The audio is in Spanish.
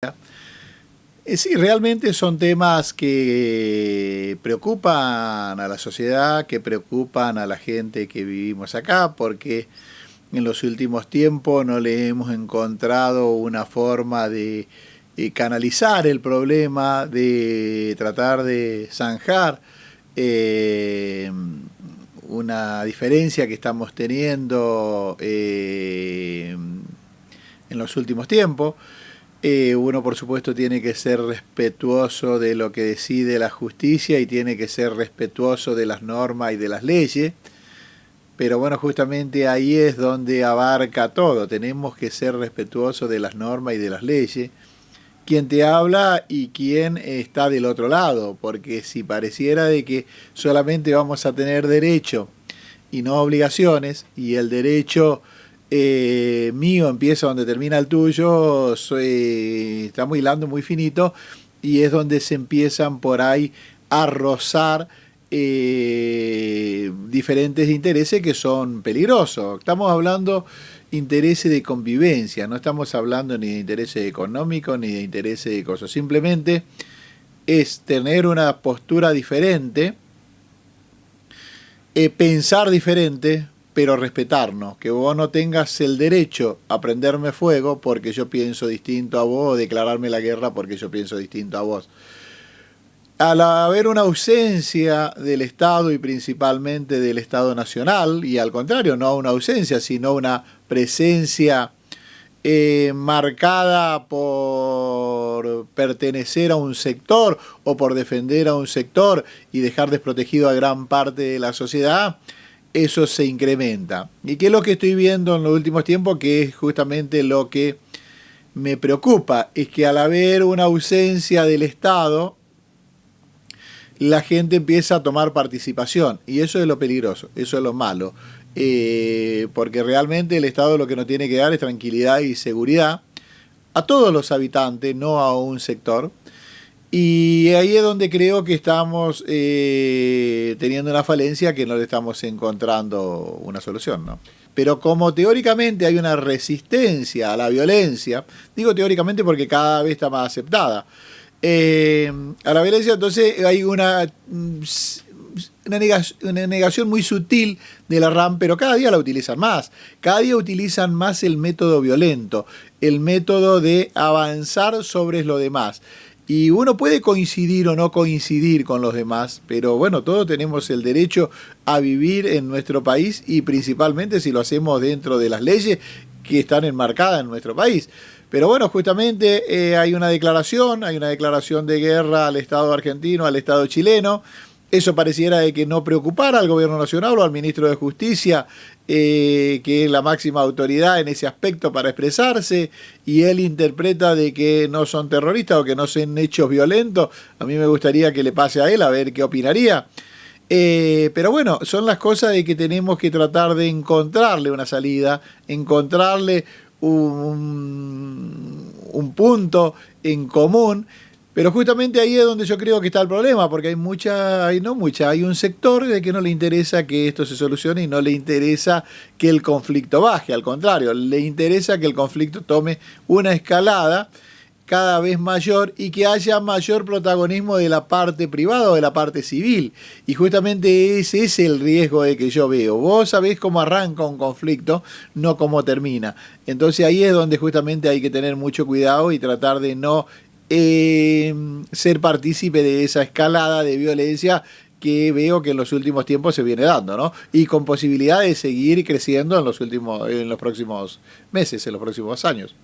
Sí, realmente son temas que preocupan a la sociedad, que preocupan a la gente que vivimos acá, porque en los últimos tiempos no le hemos encontrado una forma de canalizar el problema, de tratar de zanjar eh, una diferencia que estamos teniendo en los últimos tiempos. Uno, por supuesto, tiene que ser respetuoso de lo que decide la justicia y tiene que ser respetuoso de las normas y de las leyes, pero bueno, justamente ahí es donde abarca todo. Tenemos que ser respetuosos de las normas y de las leyes, quien te habla y quien está del otro lado, porque si pareciera de que solamente vamos a tener derecho y no obligaciones, y el derecho mío empieza donde termina el tuyo, estamos hilando muy finito y es donde se empiezan por ahí a rozar diferentes intereses que son peligrosos. Estamos hablando intereses de convivencia, no estamos hablando ni de intereses económicos ni de intereses de cosas, simplemente es tener una postura diferente, pensar diferente, pero respetarnos, que vos no tengas el derecho a prenderme fuego porque yo pienso distinto a vos, o declararme la guerra porque yo pienso distinto a vos. Al haber una ausencia del Estado y principalmente del Estado Nacional, y al contrario, no una ausencia, sino una presencia marcada por pertenecer a un sector o por defender a un sector y dejar desprotegido a gran parte de la sociedad, eso se incrementa. ¿Y qué es lo que estoy viendo en los últimos tiempos? Que es justamente lo que me preocupa, es que al haber una ausencia del Estado, la gente empieza a tomar participación, y eso es lo peligroso, eso es lo malo, porque realmente el Estado lo que nos tiene que dar es tranquilidad y seguridad a todos los habitantes, no a un sector. Y ahí es donde creo que estamos teniendo una falencia que no le estamos encontrando una solución, ¿no? Pero como teóricamente hay una resistencia a la violencia, digo teóricamente porque cada vez está más aceptada, a la violencia, entonces hay una negación muy sutil de la RAM, pero cada día la utilizan más. Cada día utilizan más el método violento, el método de avanzar sobre lo demás. Y uno puede coincidir o no coincidir con los demás, pero bueno, todos tenemos el derecho a vivir en nuestro país y principalmente si lo hacemos dentro de las leyes que están enmarcadas en nuestro país. Pero bueno, justamente hay una declaración de guerra al Estado argentino, al Estado chileno. Eso pareciera de que no preocupara al gobierno nacional o al ministro de Justicia, que es la máxima autoridad en ese aspecto para expresarse, y él interpreta de que no son terroristas o que no son hechos violentos. A mí me gustaría que le pase a él a ver qué opinaría. Pero bueno, son las cosas de que tenemos que tratar de encontrarle una salida, encontrarle un punto en común. Pero justamente ahí es donde yo creo que está el problema, porque hay un sector de que no le interesa que esto se solucione y no le interesa que el conflicto baje, al contrario, le interesa que el conflicto tome una escalada cada vez mayor y que haya mayor protagonismo de la parte privada o de la parte civil. Y justamente ese es el riesgo de que yo veo. Vos sabés cómo arranca un conflicto, no cómo termina. Entonces ahí es donde justamente hay que tener mucho cuidado y tratar de no ser partícipe de esa escalada de violencia que veo que en los últimos tiempos se viene dando, ¿no? Y con posibilidad de seguir creciendo en los próximos meses, en los próximos años.